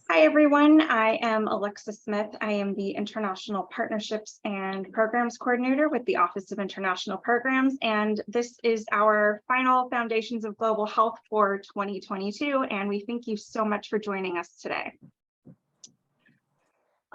Hi, everyone. I am Alexa Smith. I am the International Partnerships and Programs Coordinator with the Office of International Programs, and this is our final Foundations of Global Health for 2022, and we thank you so much for joining us today.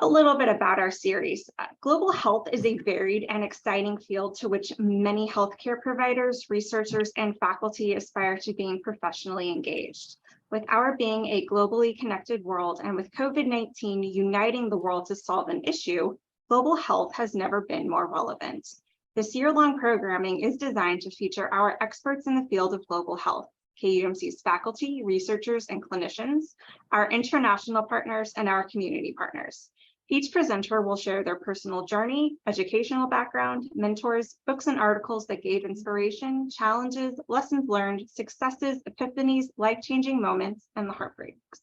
A little bit about our series. Global health is a varied and exciting field to which many healthcare providers, researchers, and faculty aspire to being professionally engaged. With our being a globally connected world and with COVID-19 uniting the world to solve an issue, global health has never been more relevant. This year-long programming is designed to feature our experts in the field of global health, KUMC's faculty, researchers, and clinicians, our international partners, and our community partners. Each presenter will share their personal journey, educational background, mentors, books and articles that gave inspiration, challenges, lessons learned, successes, epiphanies, life-changing moments, and the heartbreaks.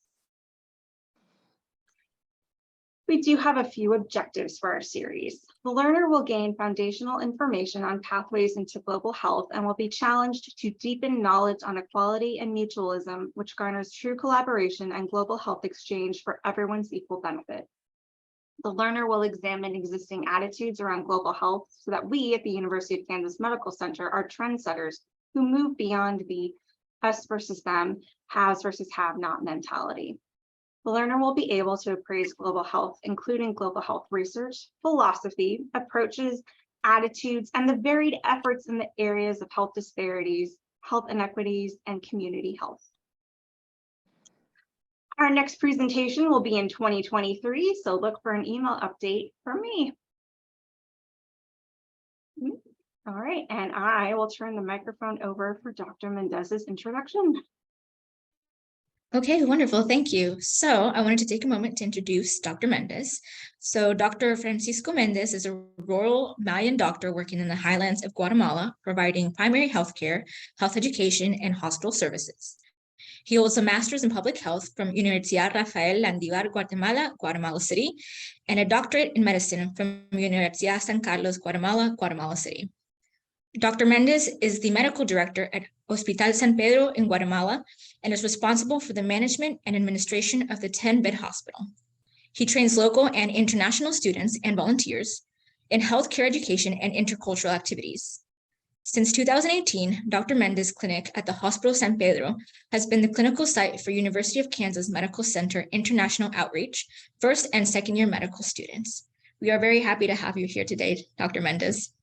We do have a few objectives for our series. The learner will gain foundational information on pathways into global health and will be challenged to deepen knowledge on equality and mutualism, which garners true collaboration and global health exchange for everyone's equal benefit. The learner will examine existing attitudes around global health so that we at the University of Kansas Medical Center are trendsetters who move beyond the us versus them, haves versus have not mentality. The learner will be able to appraise global health, including global health research, philosophy, approaches, attitudes, and the varied efforts in the areas of health disparities, health inequities, and community health. Our next presentation will be in 2023, so look for an email update from me. All right, and I will turn the microphone over for Dr. Mendez's introduction. Okay, wonderful, thank you. So I wanted to take a moment to introduce Dr. Méndez. So Dr. Francisco Méndez is a rural Mayan doctor working in the highlands of Guatemala, providing primary health care, health education, and hospital services. He holds a master's in public health from Universidad Rafael Landívar, Guatemala, Guatemala City, and a doctorate in medicine from Universidad San Carlos, Guatemala, Guatemala City. Dr. Méndez is the medical director at Hospital San Pedro in Guatemala and is responsible for the management and administration of the 10-bed hospital. He trains local and international students and volunteers in healthcare education and intercultural activities. Since 2018, Dr. Méndez Clinic at the Hospital San Pedro has been the clinical site for University of Kansas Medical Center International Outreach, first and second year medical students. We are very happy to have you here today, Dr. Méndez.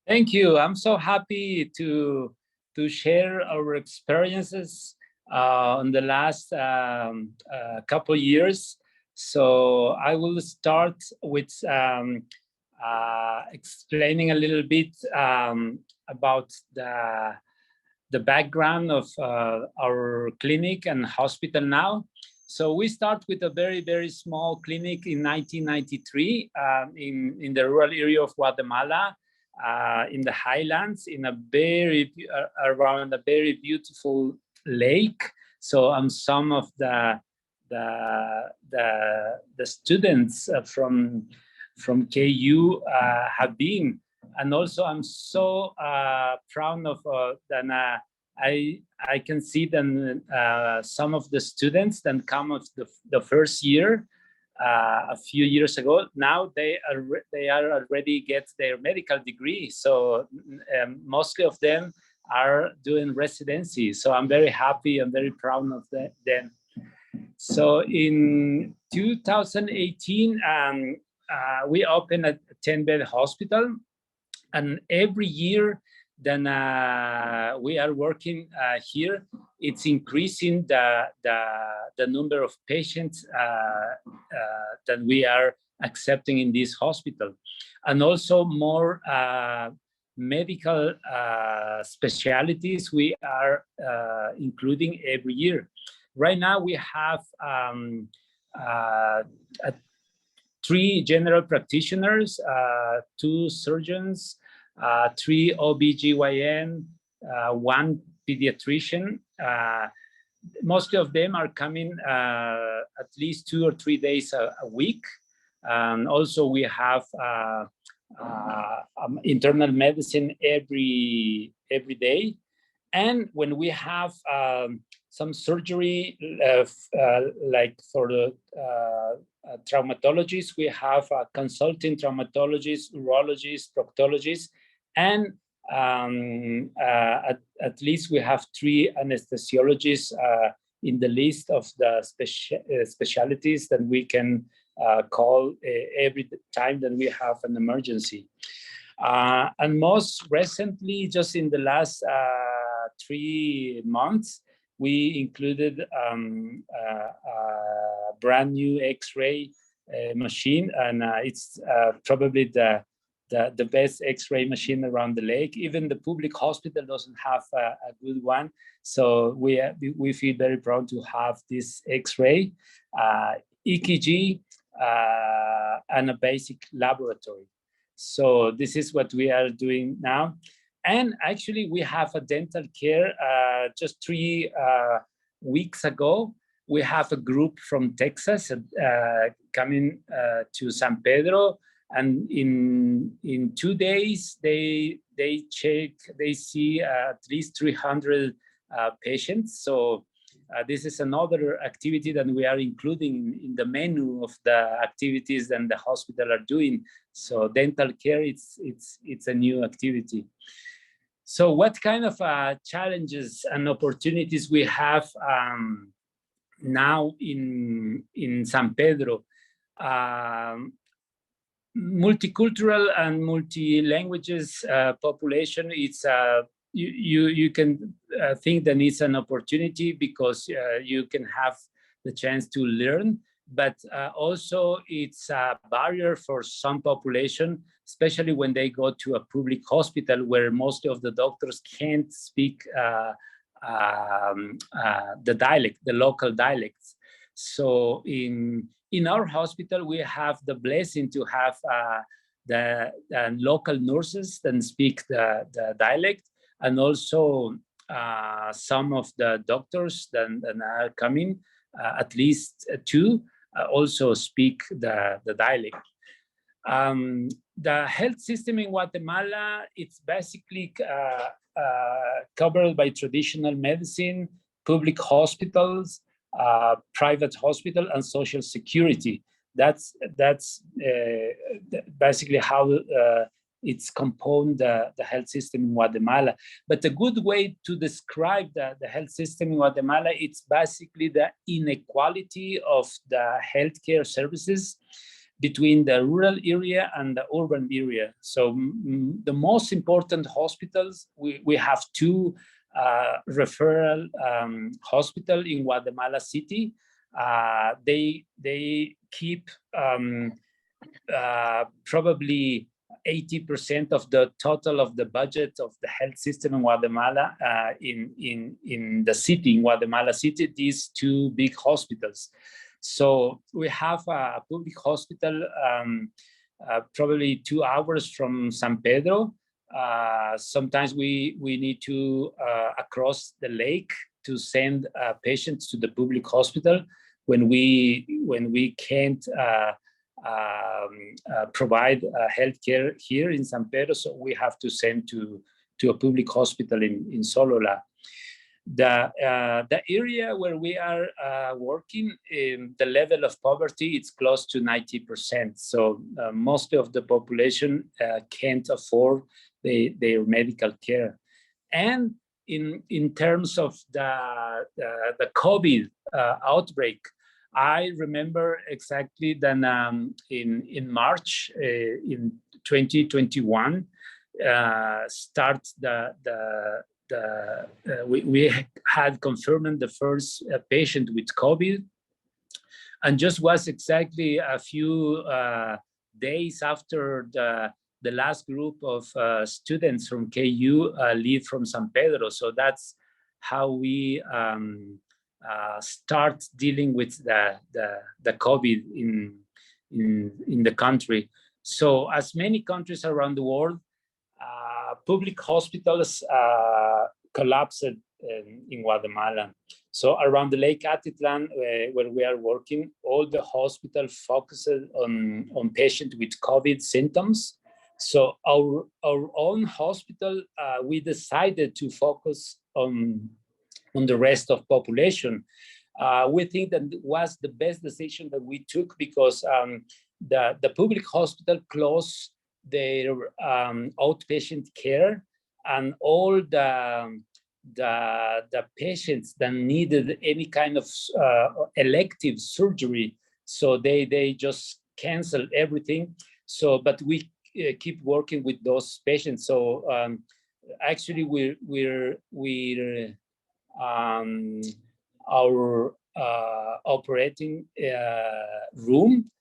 Thank you. I'm so happy to share our experiences in the last couple of years. So I will start with explaining a little bit about the background of our clinic and hospital now. So we start with a very, very small clinic in 1993 in the rural area of Guatemala, in the highlands, in a around a very beautiful lake. So some of the students from KU have been, and also I'm so proud of that. I can see then some of the students that come of the first year a few years ago. Now they are already get their medical degree. So mostly of them are doing residency. So I'm very happy and very proud of them. So in 2018, we opened a 10-bed hospital, and every year then we are working here. It's increasing the number of patients that we are accepting in this hospital, and also more medical specialties we are including every year. Right now we have 3 general practitioners, 2 surgeons, 3 OBGYN, 1 pediatrician. Most of them are coming at least 2 or 3 days a week. Also we have internal medicine every day. And when we have some surgery, like for the traumatologists, we have consulting traumatologists, urologists, proctologists, and at least we have 3 anesthesiologists in the list of the specialties that we can call every time that we have an emergency. And most recently, just in the last 3 months, we included a brand new X-ray machine, and it's probably the best X-ray machine around the lake. Even the public hospital doesn't have a good one, so we feel very proud to have this X-ray, EKG, and a basic laboratory. So this is what we are doing now. And actually, we have a dental care. Just 3 weeks ago, we have a group from Texas coming to San Pedro, and in 2 days they see at least 300 patients. So this is another activity that we are including in the menu of the activities that the hospital are doing. So dental care, it's a new activity. So what kind of challenges and opportunities we have now in San Pedro? Multicultural and multi-languages population, it's you can think that it's an opportunity because you can have the chance to learn, but also it's a barrier for some population, especially when they go to a public hospital where most of the doctors can't speak the dialect, the local dialects. So in our hospital, we have the blessing to have the local nurses that speak the dialect, and also some of the doctors that are coming, at least 2, also speak the dialect. The health system in Guatemala, it's basically covered by traditional medicine, public hospitals, private hospital, and social security. That's basically how it's composed, the health system in Guatemala. But a good way to describe the health system in Guatemala, it's basically the inequality of the healthcare services between the rural area and the urban area. So the most important hospitals, we have 2 referral hospital in Guatemala City. They keep probably 80% of the total of the budget of the health system in Guatemala in the city, in Guatemala City, these 2 big hospitals. So we have a public hospital probably 2 hours from San Pedro. Sometimes we need to across the lake to send patients to the public hospital when we can't provide healthcare here in San Pedro, so we have to send to a public hospital in Solola. The area where we are working, the level of poverty, it's close to 90%. So most of the population can't afford their medical care. And in terms of the COVID outbreak, I remember exactly that in March in 2021, we had confirmed the first patient with COVID, and just was exactly a few days after the last group of students from KU leave from San Pedro. So that's how we start dealing with the COVID in the country. So as many countries around the world, public hospitals collapsed in Guatemala. So around the Lake Atitlan, where we are working, all the hospital focuses on patients with COVID symptoms. So our own hospital, we decided to focus on the rest of population. We think that was the best decision that we took because the public hospital closed their outpatient care, and all the patients that needed any kind of elective surgery, so they just canceled everything. So, but we keep working with those patients. So actually, we're our operating room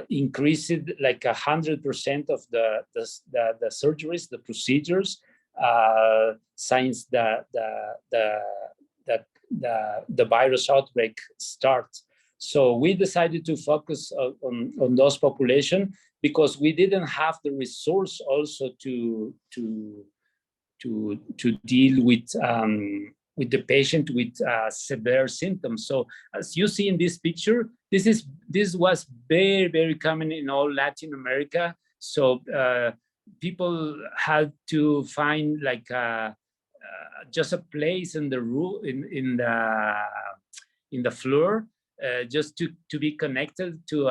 increased like 100% of the surgeries, the procedures, since the virus outbreak starts. So we decided to focus on those population because we didn't have the resource also to deal with the patient with severe symptoms. So as you see in this picture, this was very common in all Latin America. So people had to find like just a place in the room in the floor, just to be connected to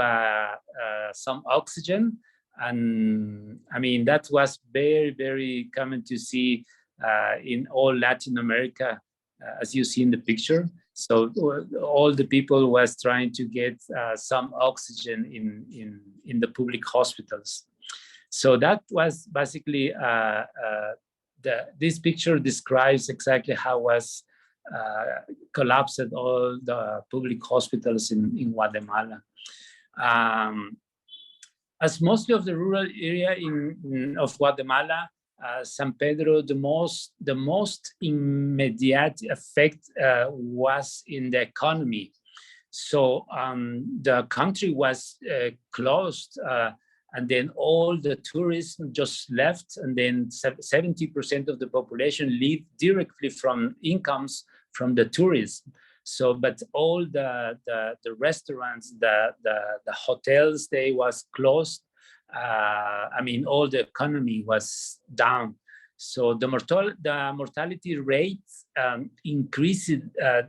some oxygen. And I mean, that was very common to see in all Latin America, as you see in the picture. So all the people was trying to get some oxygen in the public hospitals. So that was basically this picture describes exactly how was collapsed all the public hospitals in Guatemala. As mostly of the rural area of Guatemala, San Pedro, the most immediate effect was in the economy. So the country was closed, and then all the tourism just left, and then 70% of the population lived directly from incomes from the tourism. So, but all the restaurants, the hotels, they was closed. I mean, all the economy was down. So the mortality rate increased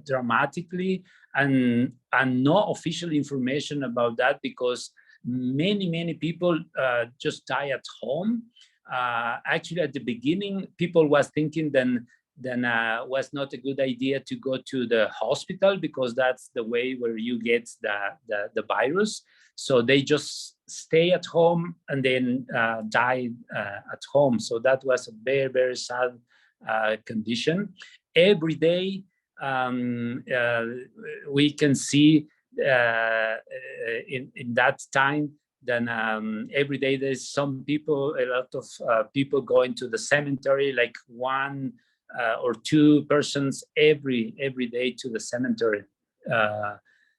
dramatically, and no official information about that because many people just die at home. Actually, at the beginning, people was thinking then was not a good idea to go to the hospital because that's the way where you get the virus. So they just stay at home and then die at home. So that was a very sad condition. Every day we can see in that time, then every day there's a lot of people going to the cemetery, like one or two persons every day to the cemetery.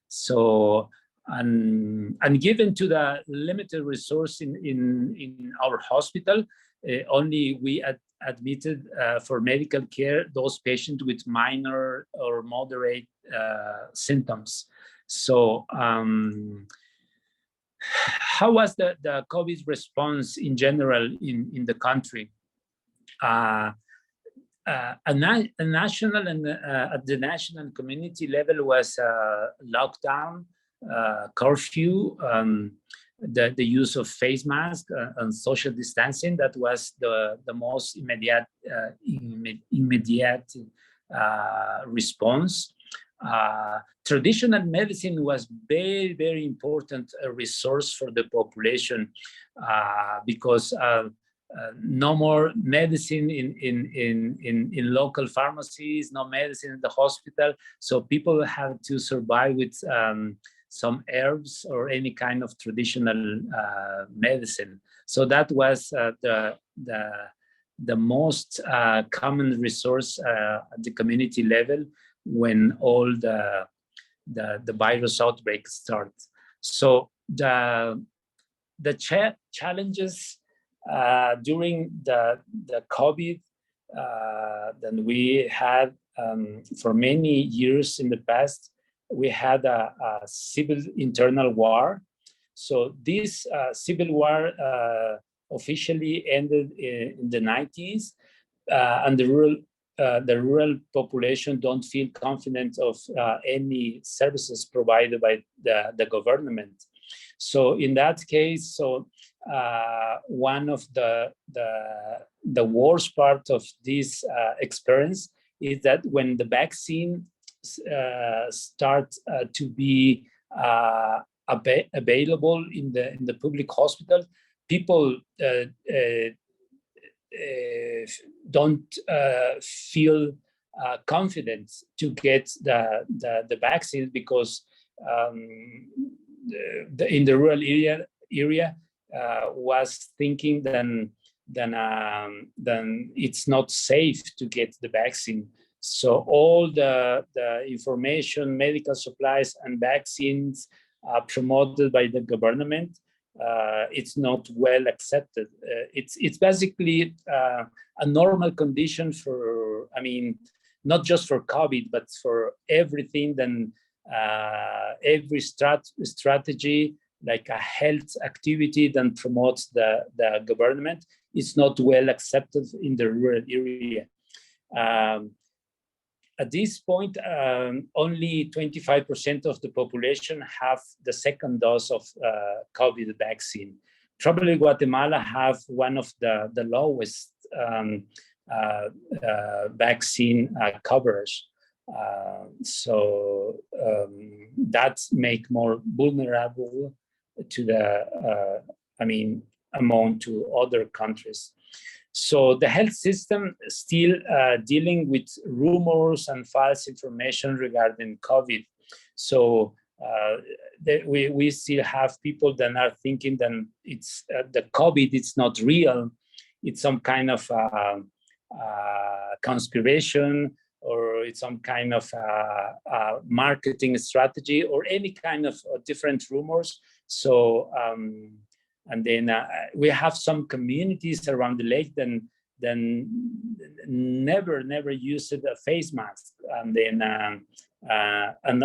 So and given to the limited resource in our hospital, only we admitted for medical care those patients with minor or moderate symptoms. So how was the COVID response in general in the country? A national and at the national community level was lockdown, curfew, the use of face mask and social distancing. That was the most immediate response. Traditional medicine was very important resource for the population because no more medicine in local pharmacies, no medicine in the hospital. So people have to survive with some herbs or any kind of traditional medicine. So that was the most common resource at the community level when all the virus outbreak starts. So the challenges during the COVID that we had for many years in the past, we had a civil internal war. So this civil war officially ended in the 90s, and the rural population don't feel confident of any services provided by the government. So in that case, one of the worst part of this experience is that when the vaccine start to be available in the public hospital, people don't feel confident to get the vaccine, because in the rural area was thinking then it's not safe to get the vaccine. So all the information, medical supplies, and vaccines promoted by the government, it's not well accepted. It's basically a normal condition for, I mean, not just for COVID, but for everything. Then every strategy, like a health activity that promotes the government, is not well accepted in the rural area. At this point, only 25% of the population have the second dose of COVID vaccine. Probably Guatemala have one of the lowest vaccine coverage. So that make more vulnerable to the, among to other countries. So the health system still dealing with rumors and false information regarding COVID. So we still have people that are thinking that it's the COVID, it's not real. It's some kind of conspiration, or it's some kind of marketing strategy, or any kind of different rumors. So and then we have some communities around the lake then never used a face mask, and then and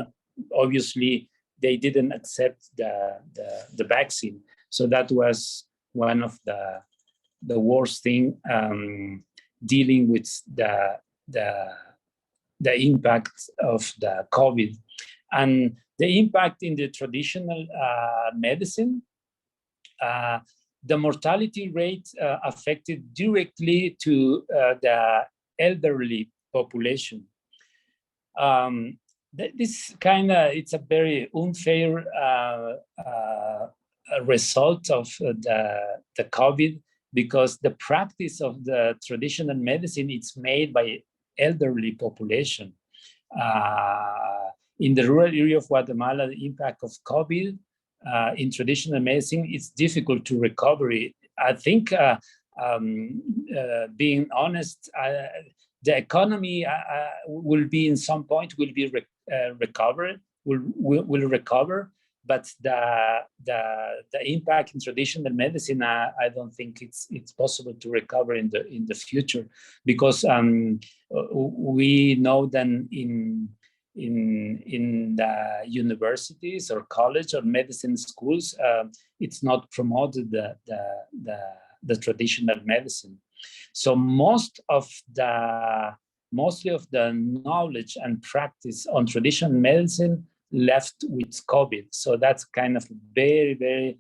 obviously they didn't accept the vaccine. So that was one of the worst thing, dealing with the impact of the COVID. And the impact in the traditional medicine, the mortality rate affected directly to the elderly population. This it's a very unfair result of the COVID, because the practice of the traditional medicine is made by elderly population. In the rural area of Guatemala, the impact of COVID in traditional medicine, it's difficult to recover. I think, being honest, the economy will be in some point will be recovered, will recover, but the impact in traditional medicine, I don't think it's possible to recover in the future, because we know that in the universities or college or medicine schools, it's not promoted the traditional medicine. So mostly of the knowledge and practice on traditional medicine left with COVID. So that's kind of very, very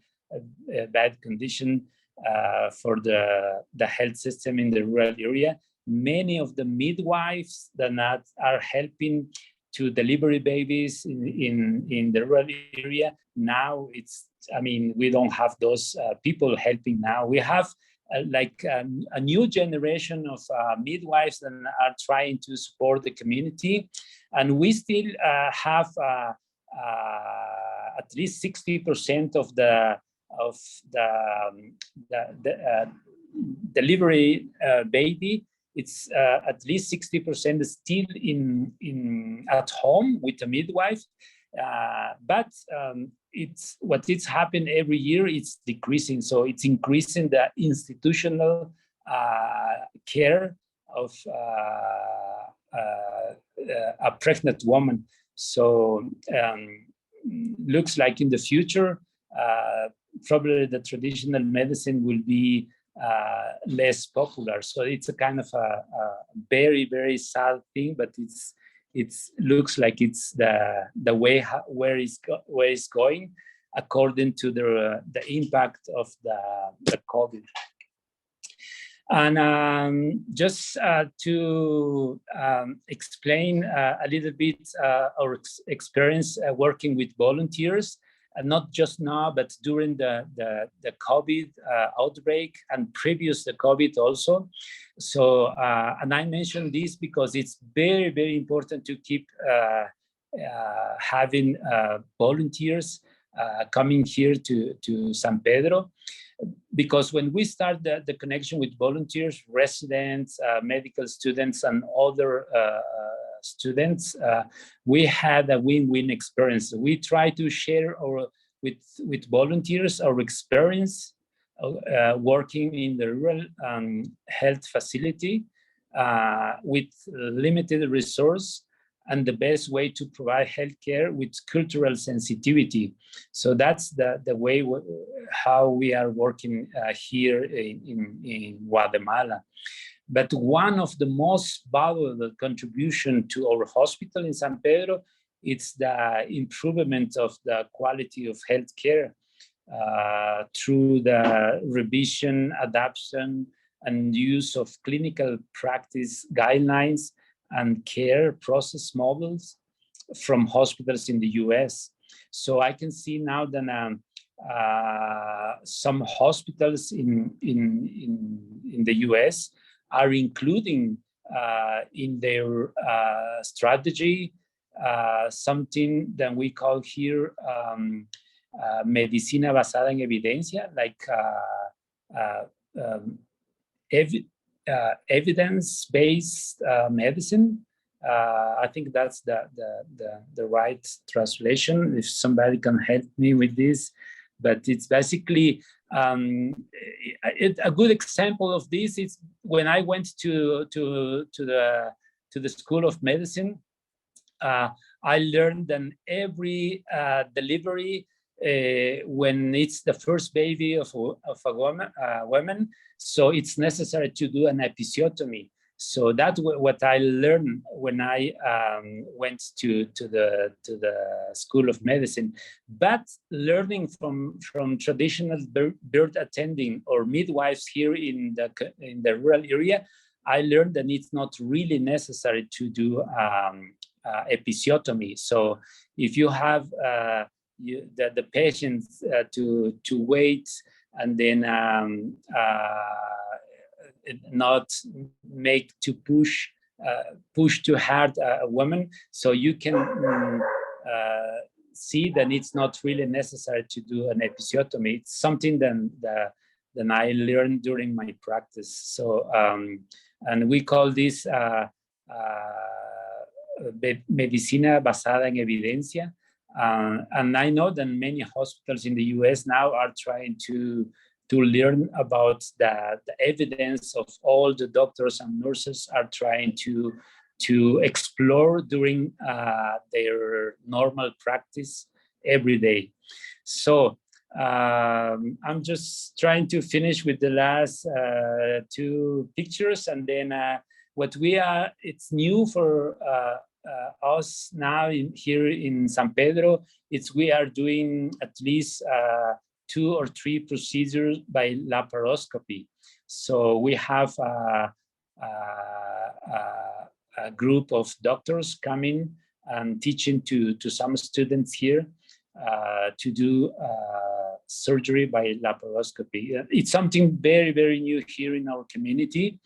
bad condition for the health system in the rural area. Many of the midwives that are helping to deliver babies in the rural area, now we don't have those people helping now. We have a new generation of midwives that are trying to support the community, and we still have at least 60% of the delivery baby. It's at least 60% still in at home with a midwife, but it's what it's happened every year. It's decreasing, so it's increasing the institutional care of a pregnant woman. So looks like in the future, probably the traditional medicine will be less popular. So it's a kind of a very, very sad thing, but it looks like it's the way where it's going according to the impact of the COVID. And just to explain a little bit our experience working with volunteers, not just now, but during the COVID outbreak and previous the COVID also. So, and I mentioned this because it's very, very important to keep having volunteers coming here to San Pedro. Because when we start the connection with volunteers, residents, medical students, and other students, we had a win-win experience. We try to share with volunteers our experience working in the rural health facility with limited resource, and the best way to provide healthcare with cultural sensitivity. So that's the way how we are working here in Guatemala. But one of the most valuable contribution to our hospital in San Pedro, it's the improvement of the quality of healthcare through the revision, adoption, and use of clinical practice guidelines and care process models from hospitals in the US. So I can see now that some hospitals in the US are including in their strategy something that we call here medicina basada en evidencia, like evidence-based medicine. I think that's the right translation. If somebody can help me with this, but it's basically a good example of this is when I went to the School of Medicine. I learned that every delivery, when it's the first baby of a woman, so it's necessary to do an episiotomy. So that's what I learned when I went to the School of Medicine. But learning from traditional birth attending or midwives here in the rural area, I learned that it's not really necessary to do episiotomy. So if you have the patients to wait and then not make to push too hard a woman, so you can see that it's not really necessary to do an episiotomy. It's something that I learned during my practice. So and we call this medicina basada en evidencia. And I know that many hospitals in the US now are trying to learn about the evidence of all the doctors and nurses are trying to explore during their normal practice every day. So I'm just trying to finish with the last two pictures, and then what we are, it's new for us now here in San Pedro, we are doing at least 2 or 3 procedures by laparoscopy. So we have a group of doctors coming and teaching to some students here to do surgery by laparoscopy. It's something very, very new here in our community.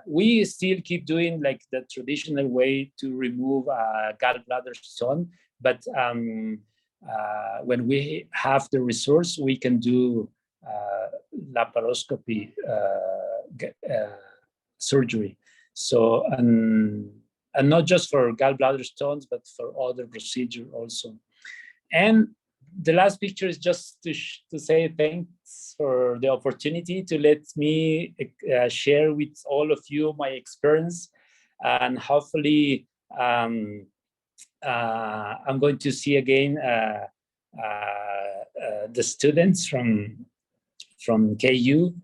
We still keep doing like the traditional way to remove gallbladder stone, but when we have the resource, we can do laparoscopy surgery. So, and not just for gallbladder stones, but for other procedures also. And the last picture is just to say thanks for the opportunity to let me share with all of you my experience, and hopefully I'm going to see again the students from KU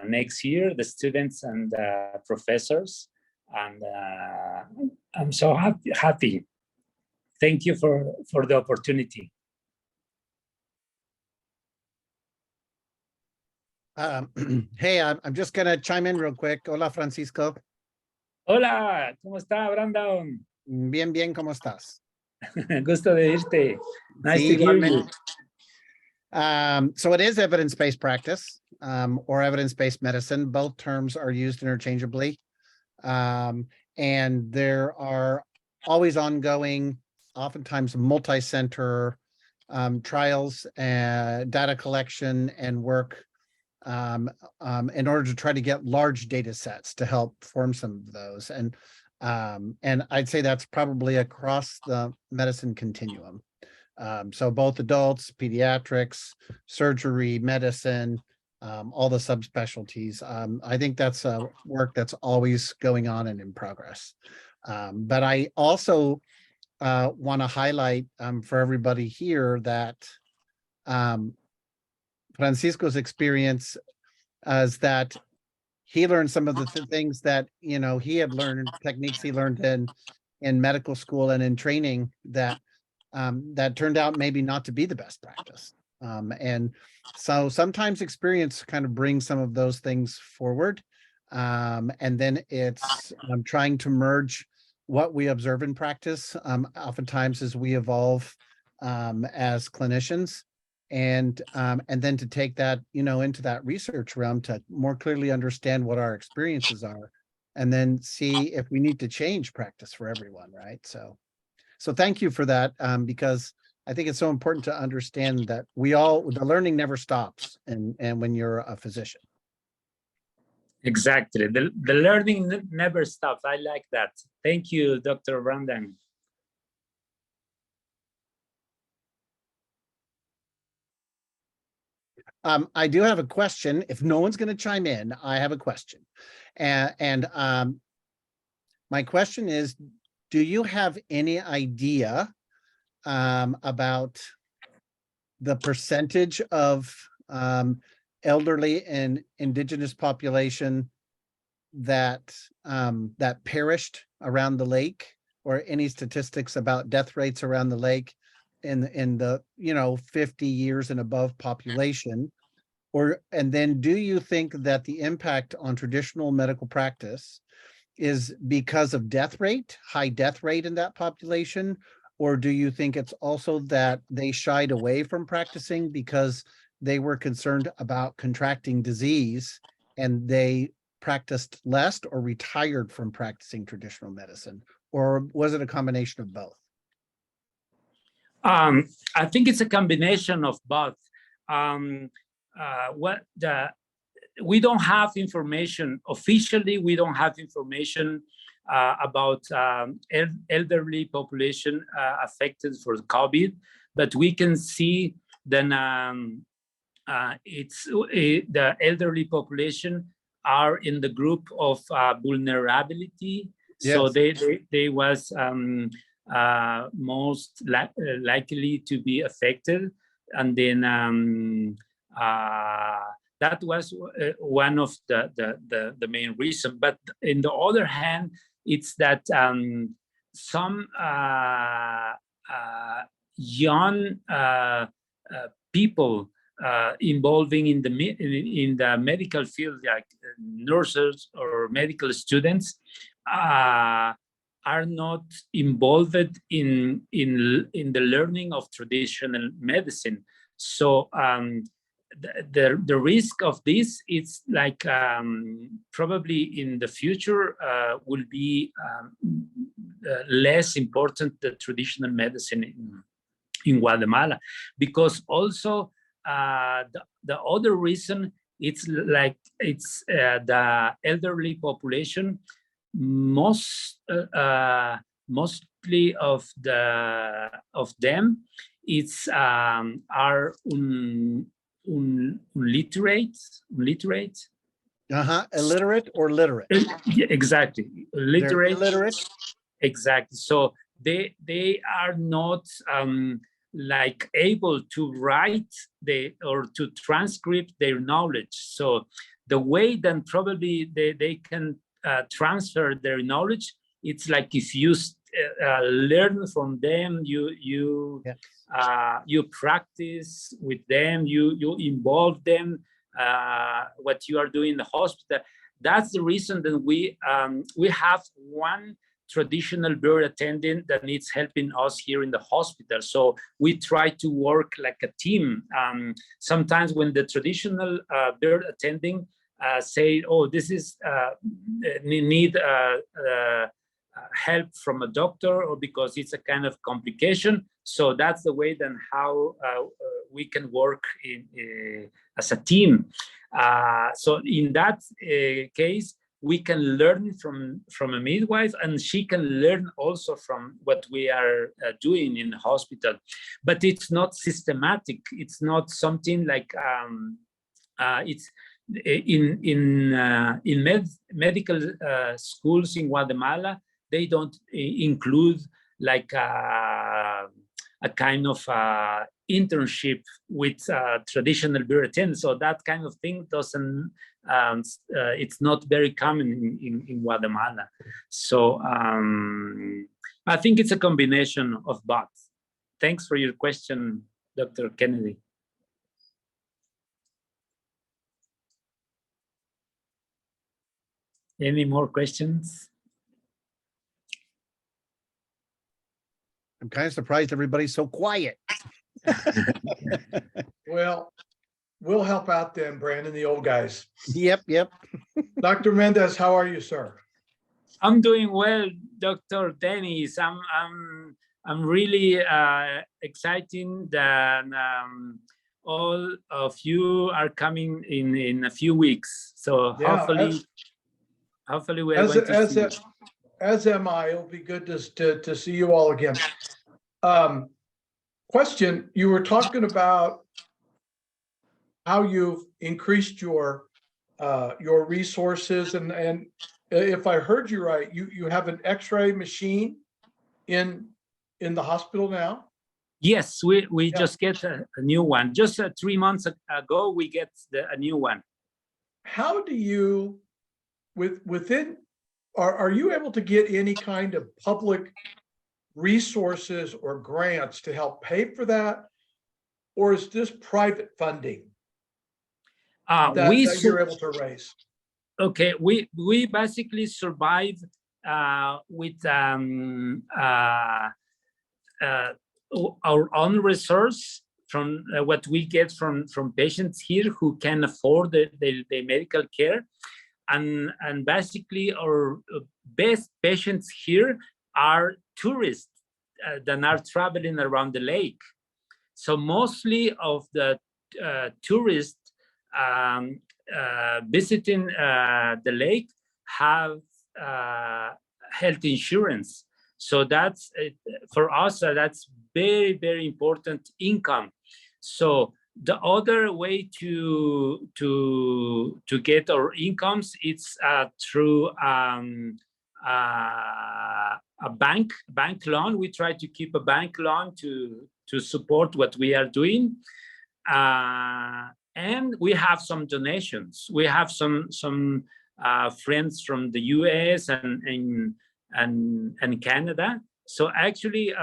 next year, the students and professors. And I'm so happy. Thank you for the opportunity. Hey, I'm just gonna chime in real quick. Hola, Francisco. Hola, ¿cómo está, Brandon? Bien, bien, ¿cómo estás? Gusto de irte. Nice Sí, to hear you. So it is evidence-based practice or evidence-based medicine. Both terms are used interchangeably. And there are always ongoing, oftentimes multi-center trials, data collection and work in order to try to get large data sets to help form some of those. And I'd say that's probably across the medicine continuum. So both adults, pediatrics, surgery, medicine, all the subspecialties. I think that's work that's always going on and in progress. But I also want to highlight for everybody here that Francisco's experience is that he learned some of the things that, you know, he had learned, techniques he learned in medical school and in training that that turned out maybe not to be the best practice. And so sometimes experience kind of brings some of those things forward. And then it's trying to merge what we observe in practice, oftentimes as we evolve as clinicians, and then to take that, you know, into that research realm to more clearly understand what our experiences are, and then see if we need to change practice for everyone, right? So thank you for that, because I think it's so important to understand that the learning never stops, and when you're a physician. Exactly. The learning never stops. I like that. Thank you, Dr. Brandon. I do have a question. If no one's going to chime in, I have a question. And my question is, do you have any idea about the percentage of elderly and indigenous population that that perished around the lake, or any statistics about death rates around the lake in the, you know, 50 years and above population? And then do you think that the impact on traditional medical practice is because of high death rate in that population? Or do you think it's also that they shied away from practicing because they were concerned about contracting disease and they practiced less or retired from practicing traditional medicine? Or was it a combination of both? I think it's a combination of both. We don't have information officially. We don't have information about elderly population affected for COVID, but we can see then the elderly population are in the group of vulnerability. Yes. So they was most likely to be affected, and then that was one of the main reason. But in the other hand, it's that some young people involving in the medical field, like nurses or medical students, are not involved in the learning of traditional medicine. So the risk of this is like probably in the future will be less important, the traditional medicine in Guatemala, because also the other reason it's like it's the elderly population. Mostly of them it's are illiterate. Illiterate or literate? Yeah, exactly. Illiterate. Exactly. So they are not like able to write or to transcribe their knowledge. So the way then probably they can transfer their knowledge, it's like if you learn from them, you practice with them, you involve them, what you are doing in the hospital. That's the reason that we have one traditional birth attendant that needs helping us here in the hospital. So we try to work like a team. Sometimes when the traditional birth attending say, oh, this is need help from a doctor, or because it's a kind of complication. So that's the way then how we can work as a team. So in that case, we can learn from a midwife, and she can learn also from what we are doing in the hospital. But it's not systematic. It's not something like it's in medical schools in Guatemala. They don't include like a kind of internship with traditional birth attendants. So that kind of thing doesn't, it's not very common in Guatemala. So I think it's a combination of both. Thanks for your question, Dr. Kennedy. Any more questions? I'm kind of surprised everybody's so quiet. Well, we'll help out then, Brandon, the old guys. Yep. Dr. Méndez, how are you, sir? I'm doing well, Dr. Dennis. I'm really excited that all of you are coming in a few weeks. So Yeah, hopefully we are going to see you. As am I. It'll be good to see you all again. Question, you were talking about how you've increased your resources, and if I heard you right, you have an X-ray machine in the hospital now? Yes, we just get a new one. Just 3 months ago, we get a new one. How do you, within, are you able to get any kind of public resources or grants to help pay for that? Or is this private funding that you're able to raise? Okay, we basically survive with our own resource from what we get from patients here who can afford the medical care. And basically our best patients here are tourists that are traveling around the lake. So mostly of the tourists visiting the lake have health insurance. So that's for us, that's very, very important income. So the other way to get our incomes, it's through a bank loan. We try to keep a bank loan to support what we are doing, and we have some donations. We have some friends from the US and Canada. So actually,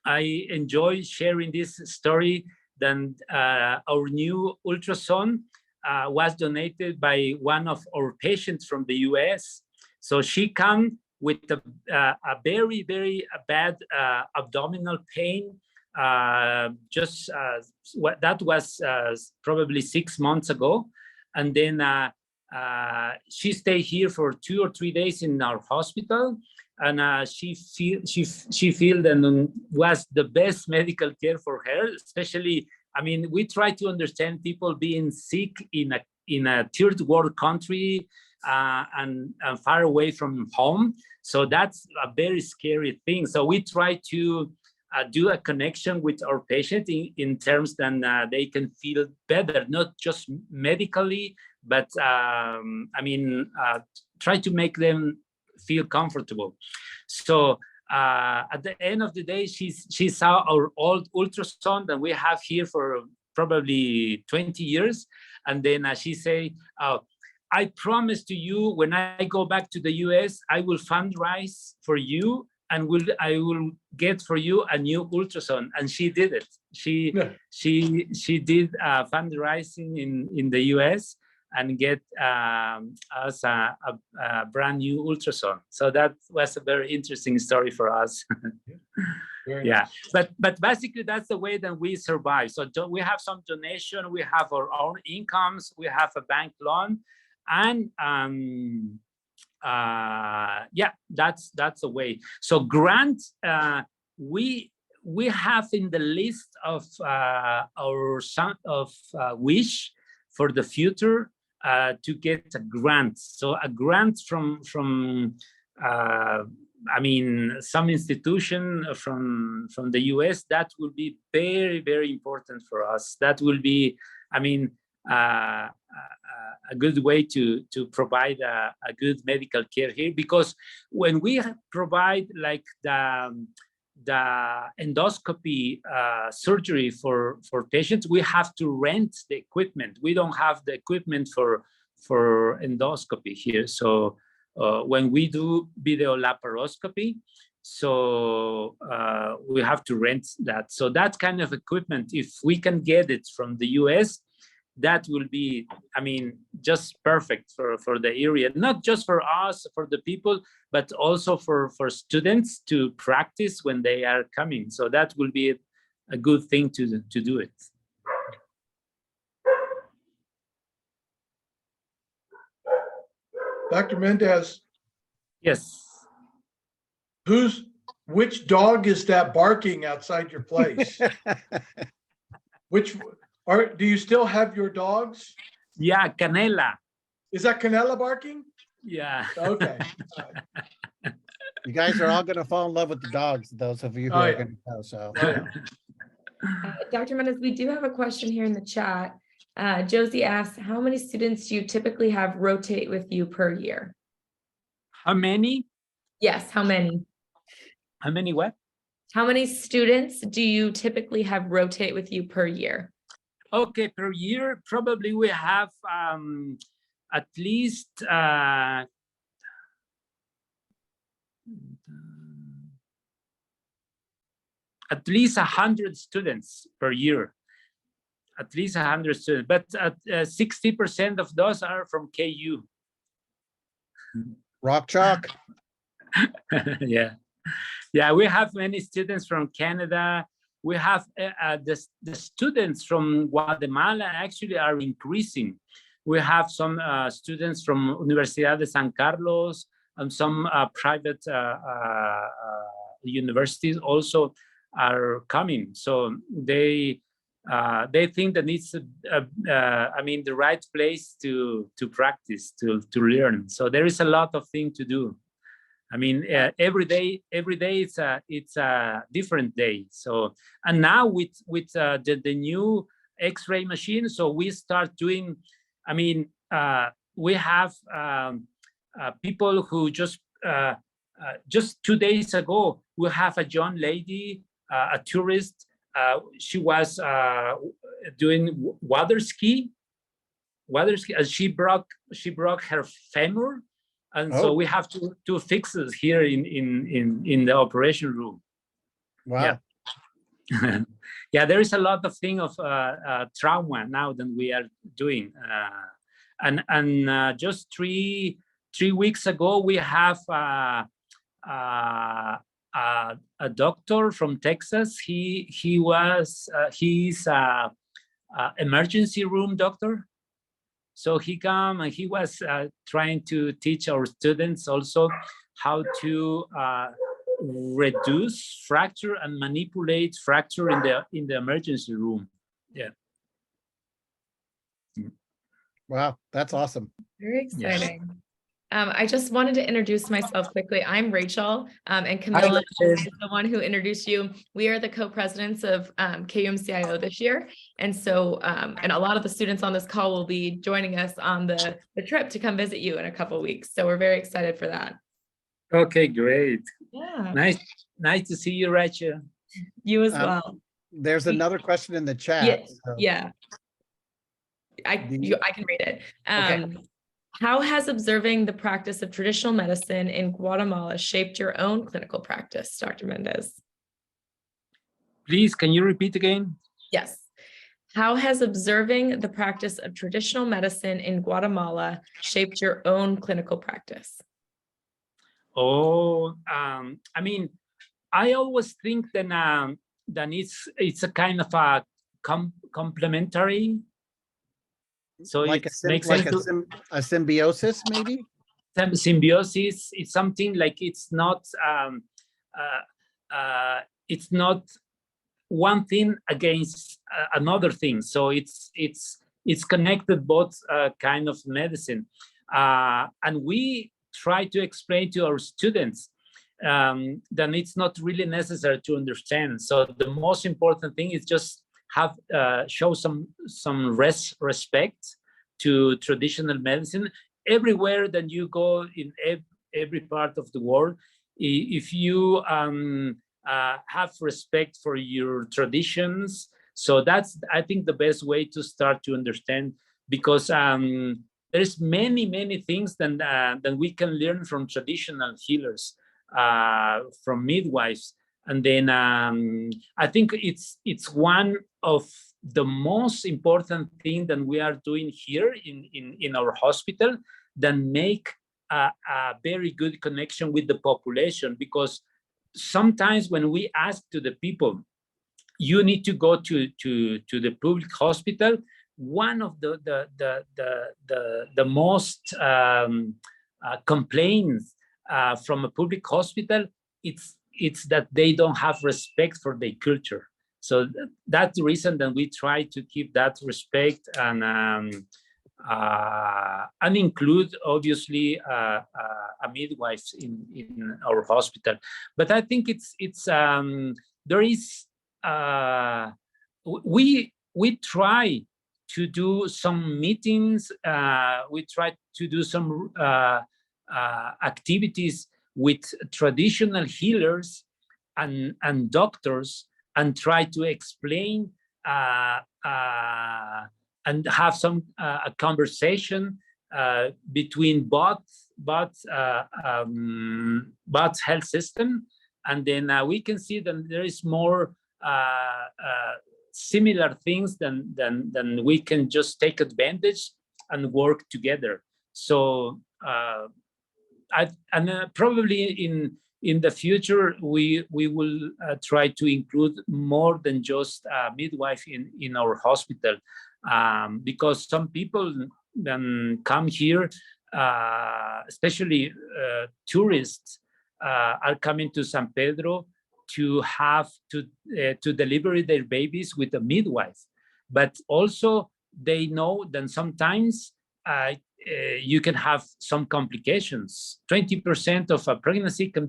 I enjoy sharing this story. Then our new ultrasound was donated by one of our patients from the US. So she came with a very, very bad abdominal pain. That was probably 6 months ago. And then she stayed here for 2 or 3 days in our hospital. And she felt and was the best medical care for her. Especially, I mean, we try to understand people being sick in a third world country and far away from home. So that's a very scary thing. So we try to do a connection with our patient in terms that they can feel better, not just medically, but try to make them feel comfortable. So at the end of the day, she saw our old ultrasound that we have here for probably 20 years. And then she say, "Oh, I promise to you, when I go back to the US, I will fundraise for you and I will get for you a new ultrasound." And she did it. She did fundraising in the US and get us a brand new ultrasound. So that was a very interesting story for us. Yeah, but basically that's the way that we survive. So we have some donation, we have our own incomes, we have a bank loan, and yeah, that's the way. So grants, we have in the list of our wish for the future to get a grant. So a grant from I mean, some institution from the US, that will be very, very important for us. That will be, I mean, a good way to provide a good medical care here, because when we provide like the endoscopy surgery for patients, we have to rent the equipment. We don't have the equipment for endoscopy here. So when we do video laparoscopy, so we have to rent that. So that kind of equipment, if we can get it from the US, that will be, I mean, just perfect for the area, not just for us, for the people, but also for students to practice when they are coming. So that will be a good thing to do it. Dr. Méndez. Yes. Which dog is that barking outside your place? Do you still have your dogs? Yeah, Canela. Is that Canela barking? Yeah. Okay. You guys are all going to fall in love with the dogs, those of you who are going to know. So, Dr. Méndez, we do have a question here in the chat. Josie asks, how many students do you typically have rotate with you per year? How many? Yes, how many? How many what? How many students do you typically have rotate with you per year? Okay, per year, probably we have at least at least 100 students per year. At least 100 students, but 60% of those are from KU. Rock chalk. Yeah, we have many students from Canada. We have the students from Guatemala actually are increasing. We have some students from Universidad de San Carlos and some private universities also are coming. So they think that it's I mean, the right place to practice, to learn. So there is a lot of things to do. I mean, every day it's a different day. So, and now with the new X-ray machine, so we start doing, I mean, we have people who just 2 days ago, we have a young lady, a tourist. She was doing water ski, and she broke her femur. And so we have to fix it here in the operation room. Wow. Yeah. Yeah, there is a lot of thing of trauma now that we are doing. And just three weeks ago, we have a doctor from Texas. He's a emergency room doctor. So he came and he was trying to teach our students also how to reduce fracture and manipulate fracture in the emergency room. Yeah. Wow, that's awesome. Very exciting. Yes. I just wanted to introduce myself quickly. I'm Rachel, and Camilla is the one who introduced you. We are the co-presidents of KUMCIO this year. And so, and a lot of the students on this call will be joining us on the trip to come visit you in a couple of weeks. So we're very excited for that. Okay, great. Yeah. Nice to see you, Rachel. You as well. There's another question in the chat. Yeah. So. Yeah. I can read it. Okay. How has observing the practice of traditional medicine in Guatemala shaped your own clinical practice, Dr. Mendez? Please, can you repeat again? Yes. How has observing the practice of traditional medicine in Guatemala shaped your own clinical practice? Oh, I mean, I always think that it's a kind of a complementary. So Like it makes sense. a symbiosis, maybe? Some symbiosis. It's something like it's not one thing against another thing. So it's connected, both kind of medicine, and we try to explain to our students that it's not really necessary to understand. So the most important thing is just have show some respect to traditional medicine everywhere that you go in every part of the world. If you have respect for your traditions, so that's, I think, the best way to start to understand, because there's many things that we can learn from traditional healers, from midwives. And then I think it's one of the most important thing that we are doing here in our hospital, that make a very good connection with the population. Because sometimes when we ask to the people, you need to go to the public hospital, one of the most complaints from a public hospital, it's that they don't have respect for their culture. So that's the reason that we try to keep that respect, and include, obviously, a midwife in our hospital. But I think there is we try to do some meetings, we try to do some activities with traditional healers and doctors, and try to explain and have some a conversation between both health system. And then we can see that there is more similar things than we can just take advantage and work together. So probably in the future we will try to include more than just midwife in our hospital, because some people then come here, especially tourists, are coming to San Pedro to have to deliver their babies with a midwife. But also they know that sometimes you can have some complications. 20% of a pregnancy can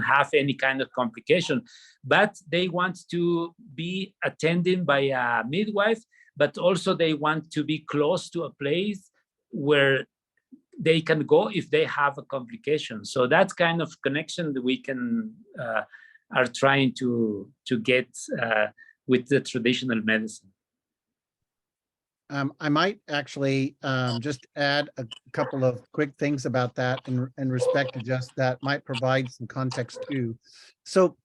have any kind of complication, but they want to be attended by a midwife, but also they want to be close to a place where they can go if they have a complication. So that kind of connection that we can are trying to get with the traditional medicine. I might actually just add a couple of quick things about that in respect to just that might provide some context too. So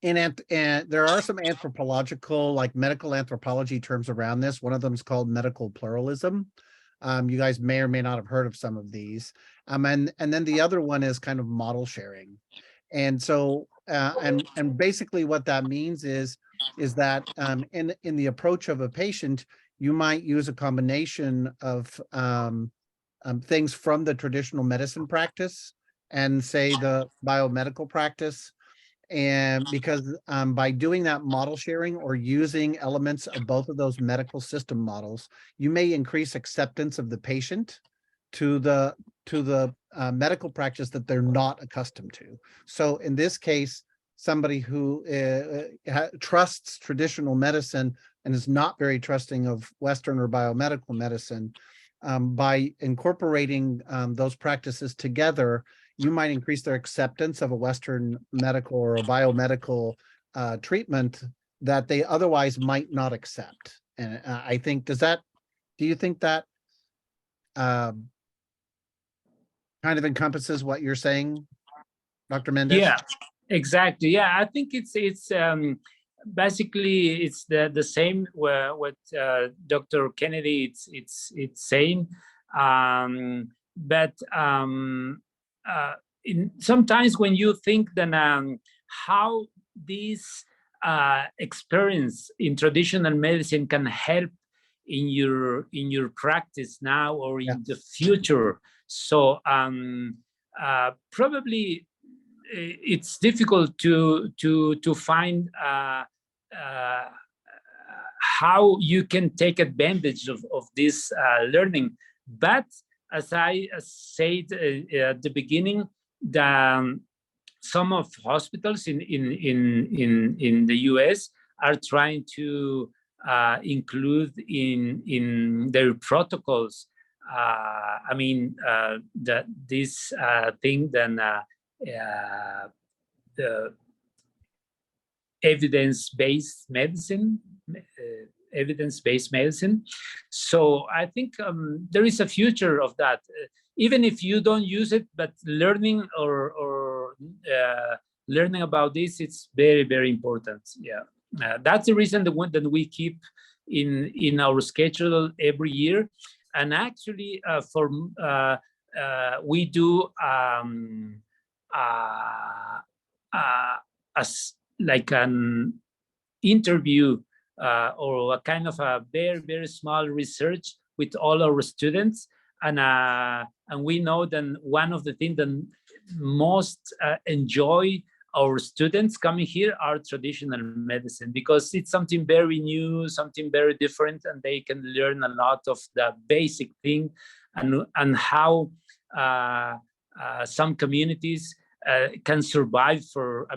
and there are some anthropological, like medical anthropology terms around this. One of them is called medical pluralism. You guys may or may not have heard of some of these. And then the other one is kind of model sharing. And so and basically what that means is that in the approach of a patient, you might use a combination of things from the traditional medicine practice and say the biomedical practice. And because by doing that model sharing or using elements of both of those medical system models, you may increase acceptance of the patient to the medical practice that they're not accustomed to. So in this case, somebody who trusts traditional medicine and is not very trusting of Western or biomedical medicine, by incorporating those practices together, you might increase their acceptance of a Western medical or a biomedical treatment that they otherwise might not accept. And I think, do you think that kind of encompasses what you're saying, Dr. Mendez? Yeah, exactly. Yeah, I think it's basically it's the same what Dr. Kennedy it's saying, but sometimes when you think then how this experience in traditional medicine can help in your practice now or in the future. So probably it's difficult to find how you can take advantage of this learning. But as I said at the beginning, some of hospitals in the US are trying to include in their protocols. I mean, this thing then the evidence-based medicine. So I think there is a future of that, even if you don't use it, but learning or learning about this, it's very, very important. Yeah, that's the reason that we keep in our schedule every year. And actually we do as like an interview or a kind of a very, very small research with all our students. And we know that one of the things that most enjoy our students coming here are traditional medicine, because it's something very new, something very different, and they can learn a lot of the basic thing and how some communities can survive for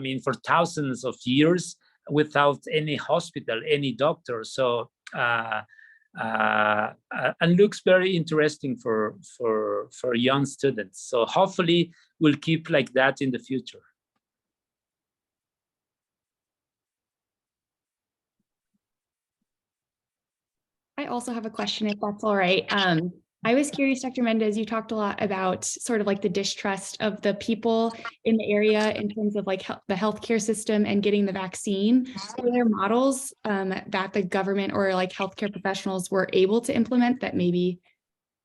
thousands of years without any hospital, any doctor. So and looks very interesting for young students. So hopefully we'll keep like that in the future. I also have a question, if that's all right. I was curious, Dr. Mendez, you talked a lot about sort of like the distrust of the people in the area in terms of like the healthcare system and getting the vaccine. Were there models that the government or like healthcare professionals were able to implement that maybe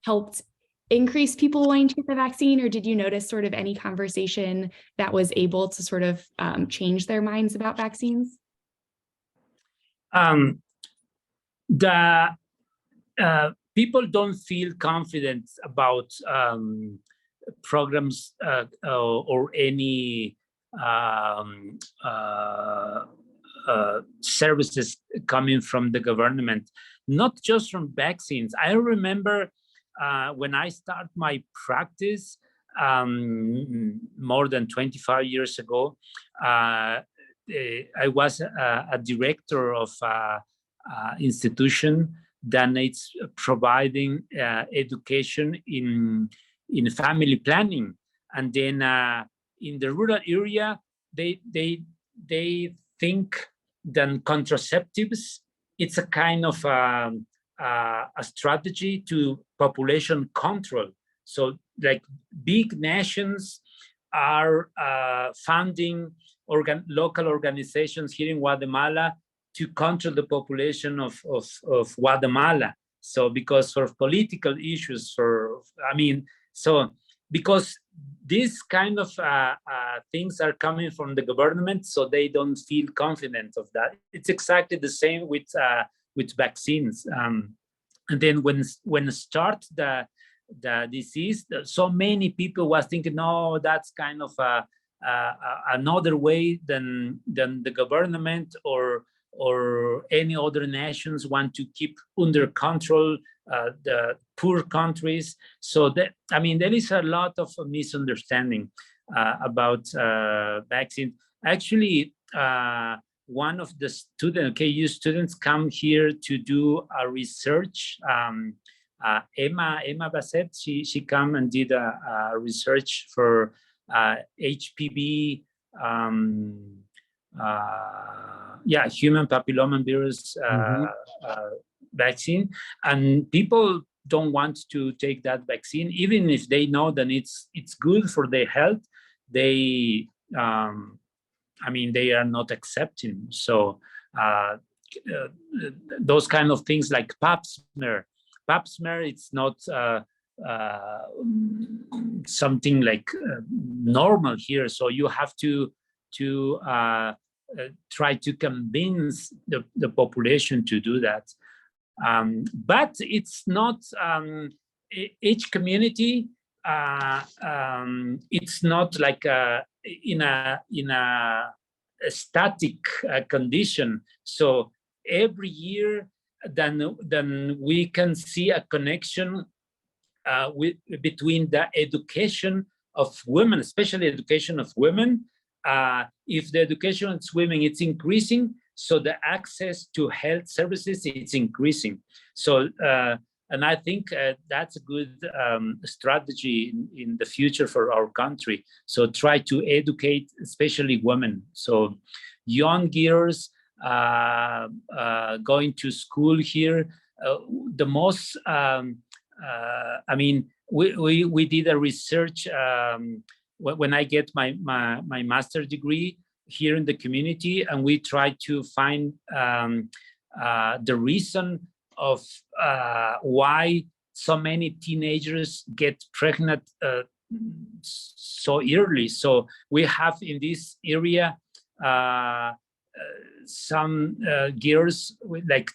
helped increase people wanting to get the vaccine? Or did you notice sort of any conversation that was able to sort of change their minds about vaccines? People don't feel confident about programs or any services coming from the government, not just from vaccines. I remember when I started my practice more than 25 years ago, I was a director of institution that it's providing education in family planning, and then in the rural area they think that contraceptives, it's a kind of a strategy to population control. So like big nations are funding local organizations here in Guatemala to control the population of Guatemala. So because of political issues, because these kind of things are coming from the government, so they don't feel confident of that. It's exactly the same with vaccines. And then when start the disease, so many people was thinking, no, that's kind of another way than the government or any other nations want to keep under control the poor countries. So there is a lot of misunderstanding about vaccine. Actually, one of the KU students come here to do a research. Emma Bassett, she come and did a research for HPV human papillomavirus vaccine, and people don't want to take that vaccine, even if they know that it's good for their health. They, they are not accepting. So those kind of things like pap smear, it's not something like normal here. So you have to try to convince the population to do that. But it's not each community. It's not like in a static condition. So every year, then we can see a connection between the education of women, especially education of women. If the education of women is increasing, so the access to health services is increasing. So, and I think that's a good strategy in the future for our country. So try to educate, especially women. So young girls going to school here, the most, we did a research when I get my master's degree here in the community, and we try to find the reason of why so many teenagers get pregnant so early. So we have in this area some girls with like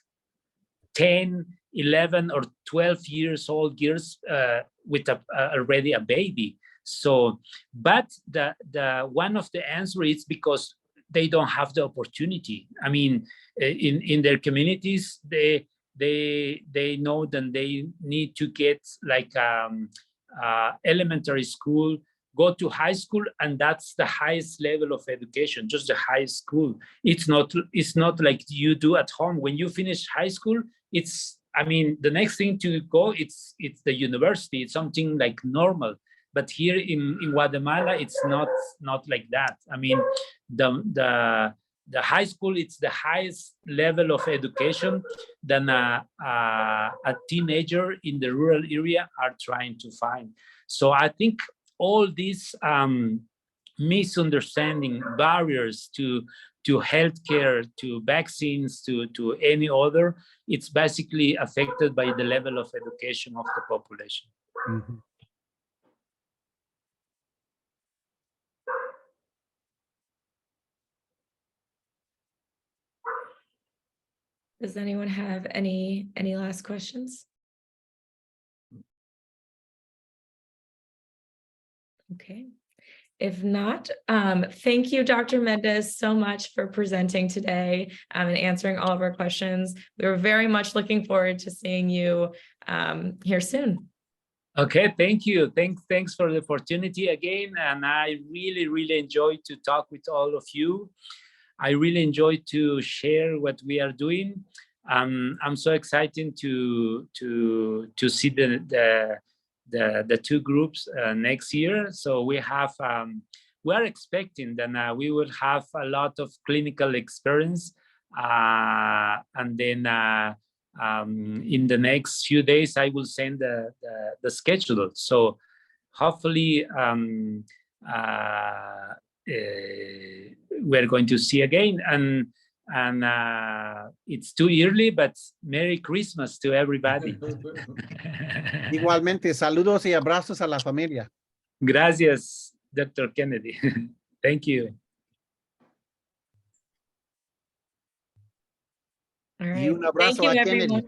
10, 11 or 12 years old girls with already a baby. So, but the one of the answer is because they don't have the opportunity. I mean, in their communities, they know that they need to get like elementary school, go to high school, and that's the highest level of education, just the high school. It's not like you do at home. When you finish high school, it's, I mean, the next thing to go, it's the university. It's something like normal. But here in Guatemala, it's not like that. I mean, the high school, it's the highest level of education than a teenager in the rural area are trying to find. So I think all these misunderstanding, barriers to healthcare, to vaccines, to any other, it's basically affected by the level of education of the population. Mm-hmm. Does anyone have any last questions? Okay. If not, thank you, Dr. Méndez, so much for presenting today and answering all of our questions. We were very much looking forward to seeing you here soon. Okay, thank you. Thanks for the opportunity again. And I really enjoyed to talk with all of you. I really enjoyed to share what we are doing. I'm so excited to see the two groups next year. So we have we are expecting that we will have a lot of clinical experience, and then in the next few days I will send the schedule. So hopefully we're going to see again, and it's too early, but Merry Christmas to everybody. Igualmente, saludos y abrazos a la familia. Gracias, Dr. Kennedy. Thank you. All right. Y un abrazo a Kennedy.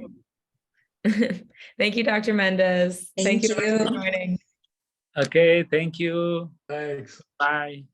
Thank you, Dr. Méndez. Thank you for joining. Okay, thank you. Thanks. Bye.